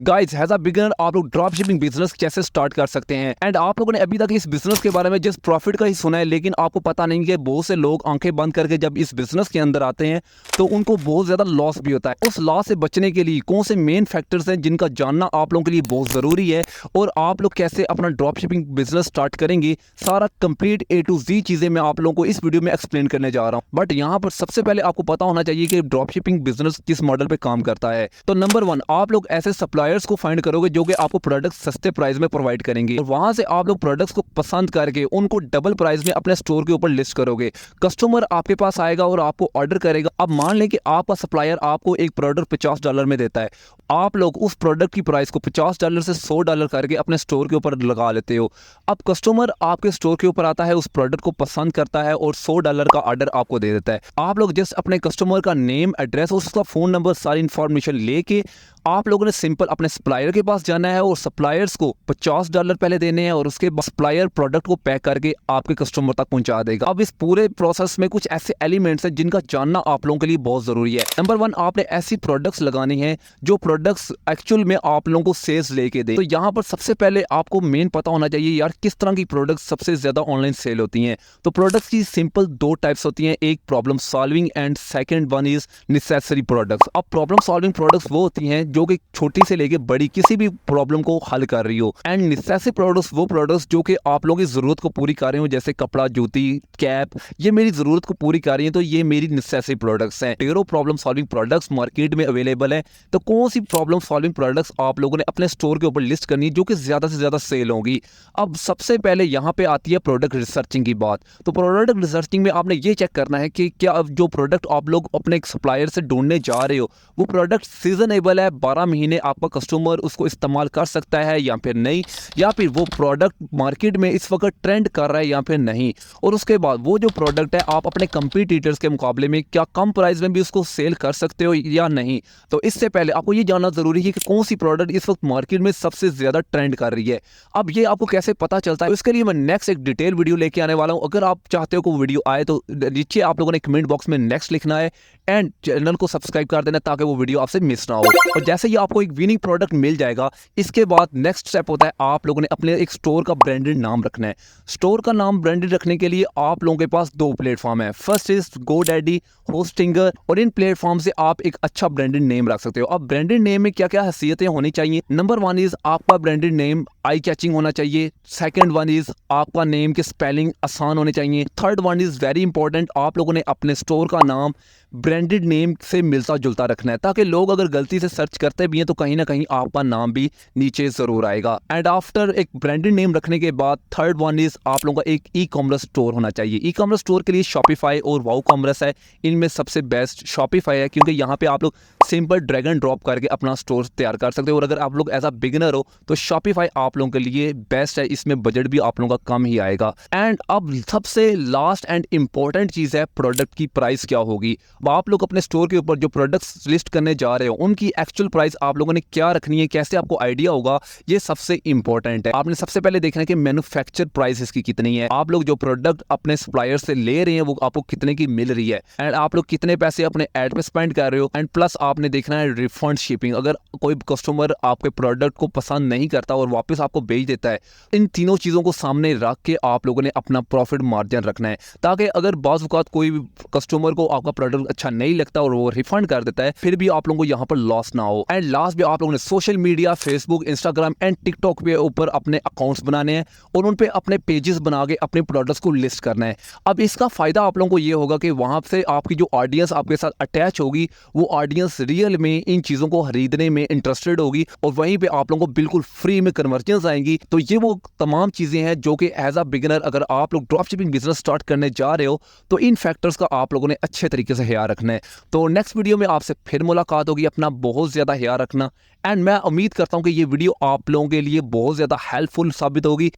Guys as a beginner आप लोग drop shipping business कैसे स्टार्ट कर सकते हैं। एंड आप लोगों ने अभी तक इस बिजनेस के बारे में जस्ट प्रॉफिट का ही सुना है, लेकिन आपको पता नहीं कि बहुत से लोग आंखें बंद करके जब इस बिजनेस के अंदर आते हैं तो उनको बहुत ज्यादा लॉस भी होता है। उस लॉस से बचने के लिए कौन से मेन फैक्टर्स हैं जिनका जानना आप लोगों के लिए बहुत जरूरी है, और आप लोग कैसे अपना ड्रॉप शिपिंग बिजनेस स्टार्ट करेंगे, सारा कंप्लीट A to Z चीजें मैं आप लोगों को इस वीडियो में एक्सप्लेन करने जा रहा हूं। बट यहाँ पर सबसे पहले आपको पता होना चाहिए कि ड्रॉप शिपिंग बिजनेस किस मॉडल पे काम करता है। तो नंबर 1, आप लोग ऐसे सप्लायर्स को फाइंड करोगे जो कि आपको प्रोडक्ट सस्ते प्राइस में प्रोवाइड करेंगे, और वहां से आप लोग प्रोडक्ट्स को पसंद करके उनको डबल प्राइस में अपने स्टोर के ऊपर लिस्ट करोगे। कस्टमर आपके पास आएगा और आपको ऑर्डर करेगा। अब मान लें कि आपका सप्लायर आपको एक प्रोडक्ट $50 में देता है, आप लोग उस प्रोडक्ट की प्राइस को $50 से $100 करके अपने स्टोर के ऊपर लगा लेते हो। अब कस्टमर आपके स्टोर के ऊपर आता है, उस प्रोडक्ट को पसंद करता है और $100 का ऑर्डर आपको दे देता है। आप लोग जस्ट अपने कस्टमर का नेम, एड्रेस, उसका फोन नंबर, सारी इंफॉर्मेशन लेके आप लोगों ने सिंपल अपने सप्लायर के पास जाना है और सप्लायर्स को $50 पहले देने हैं, और उसके बाद सप्लायर प्रोडक्ट को पैक करके आपके कस्टमर तक पहुंचा देगा। अब इस पूरे प्रोसेस में कुछ ऐसे एलिमेंट्स हैं जिनका जानना आप लोगों के लिए बहुत जरूरी है। नंबर 1, आपने ऐसी प्रोडक्ट्स लगानी है जो प्रोडक्ट्स एक्चुअल में आप लोगों को सेल्स लेके दे। तो यहाँ पर सबसे पहले आपको मेन पता होना चाहिए यार किस तरह की प्रोडक्ट्स सबसे ज्यादा ऑनलाइन सेल होती हैं। तो प्रोडक्ट्स की सिंपल 2 टाइप्स होती हैं, एक problem solving and second one is necessary products. अब प्रॉब्लम सॉल्विंग प्रोडक्ट्स वो होती हैं जो कि छोटी से लेके बड़ी किसी भी प्रॉब्लम को हल कर रही हो, एंड नेसेसरी प्रोडक्ट्स वो प्रोडक्ट्स जो कि आप लोगों की जरूरत को पूरी कर रही हो, जैसे कपड़ा, जूती, कैप, ये मेरी जरूरत को पूरी कर रही है तो ये मेरी नेसेसरी प्रोडक्ट्स हैं। ढेरों प्रॉब्लम सॉल्विंग प्रोडक्ट्स मार्केट में अवेलेबल है, तो कौन सी प्रॉब्लम सॉल्विंग प्रोडक्ट्स आप लोगों ने अपने स्टोर के ऊपर लिस्ट करनी है जो कि ज्यादा से ज्यादा सेल होगी। अब सबसे पहले यहाँ पे आती है प्रोडक्ट रिसर्चिंग की बात। तो प्रोडक्ट रिसर्चिंग में आपने ये चेक करना है कि क्या जो प्रोडक्ट आप लोग अपने सप्लायर से ढूंढने जा रहे हो वो प्रोडक्ट सीजनेबल है, 12 महीने आपका कस्टमर उसको इस्तेमाल कर सकता है या फिर नहीं, या फिर वो प्रोडक्ट मार्केट में इस वक्त ट्रेंड कर रहा है या फिर नहीं। और उसके बाद वो जो प्रोडक्ट है आप अपने कंपटीटर्स के मुकाबले में क्या कम प्राइस में भी उसको सेल कर सकते हो या नहीं। तो इससे पहले आपको ये जानना जरूरी है कि कौन सी प्रोडक्ट इस वक्त मार्केट में सबसे ज्यादा ट्रेंड कर रही है। अब ये आपको कैसे पता चलता है, इसके लिए मैं नेक्स्ट एक डिटेल वीडियो लेके आने वाला हूं। अगर आप चाहते हो कि वो वीडियो आए तो नीचे आप लोगों ने कमेंट बॉक्स में नेक्स्ट लिखना है एंड चैनल को सब्सक्राइब कर देना ताकि वो वीडियो आपसे मिस ना हो। और जैसे ही आपको एक विनिंग प्रोडक्ट मिल जाएगा, इसके बाद नेक्स्ट स्टेप होता है आप लोगों ने अपने एक स्टोर का ब्रांडेड नाम रखना है। स्टोर का नाम ब्रांडेड रखने के लिए आप लोगों के पास 2 प्लेटफॉर्म है, फर्स्ट इज GoDaddy, होस्टिंगर, और इन प्लेटफॉर्म से आप एक अच्छा ब्रांडेड नेम रख सकते हो। अब ब्रांडेड नेम में क्या क्या हैसियतें होनी चाहिए। नंबर 1 इज आपका ब्रांडेड नेम आई कैचिंग होना चाहिए। सेकंड वन इज आपका नेम के स्पेलिंग आसान होने चाहिए। Third one is very important, आप लोगों ने अपने स्टोर का नाम ब्रांडेड नेम से मिलता जुलता रखना है, ताकि लोग अगर गलती से सर्च करते भी हैं तो कहीं ना कहीं आपका नाम भी नीचे जरूर आएगा। एंड आफ्टर एक ब्रांडेड नेम रखने के बाद थर्ड वन इज आप लोगों का एक ई कॉमर्स स्टोर होना चाहिए। ई कॉमर्स स्टोर के लिए शॉपिफाई और वाओ कॉमर्स है, इनमें सबसे बेस्ट शॉपिफाई है, क्योंकि यहाँ पे आप लोग सिंपल ड्रैग एंड ड्रॉप करके अपना स्टोर तैयार कर सकते हो। और अगर आप लोग एज अ बिगिनर हो तो शॉपिफाई आप लोगों के लिए बेस्ट है, इसमें बजट भी आप लोगों का कम ही आएगा। एंड अब सबसे लास्ट एंड इंपॉर्टेंट चीज है प्रोडक्ट की प्राइस क्या होगी। आप लोग अपने स्टोर के ऊपर जो प्रोडक्ट्स लिस्ट करने जा रहे हो उनकी एक्चुअल प्राइस आप लोगों ने क्या रखनी है, कैसे आपको आइडिया होगा, ये सबसे इंपॉर्टेंट है। आपने सबसे पहले देखना है कि मैन्युफैक्चर प्राइस इसकी कितनी है, आप लोग जो प्रोडक्ट अपने सप्लायर से ले रहे हैं वो आपको कितने की मिल रही है, एंड आप लोग कितने पैसे अपने एड पे स्पेंड कर रहे हो। एंड प्लस आपने देखना है रिफंड शिपिंग, अगर कोई कस्टमर आपके प्रोडक्ट को पसंद नहीं करता और वापस आपको भेज देता है, इन तीनों चीजों को सामने रख के आप लोगों ने अपना प्रॉफिट मार्जिन रखना है, ताकि अगर बाज़ औक़ात कोई कस्टमर को आपका प्रोडक्ट अच्छा नहीं लगता और वो रिफंड कर देता है, फिर भी आप लोगों को यहाँ पर लॉस ना हो। एंड लास्ट भी आप लोगों ने social media, Facebook, Instagram and TikTok पे ऊपर अपने अकाउंट्स बनाने हैं और उन पे अपने पेजेस बना के अपने प्रोडक्ट्स को लिस्ट करना है। अब इसका फायदा आप लोगों को ये होगा कि वहां से आपकी जो ऑडियंस आपके साथ अटैच होगी वो ऑडियंस रियल में इन चीजों को खरीदने में इंटरेस्टेड होगी, और वहीं पे आप लोगों को बिल्कुल फ्री में कन्वर्जन्स आएंगी। तो ये वो तमाम चीजें हैं जो कि एज अ बिगिनर अगर आप लोग ड्रॉप शिपिंग बिजनेस स्टार्ट करने जा रहे हो तो इन फैक्टर्स का आप लोगों ने अच्छे तरीके से ख्याल रखना है। तो नेक्स्ट वीडियो में आपसे फिर मुलाकात होगी, अपना बहुत ज्यादा ख्याल रखना। एंड मैं उम्मीद करता हूं कि ये वीडियो आप लोगों के लिए बहुत ज्यादा हेल्पफुल साबित होगी।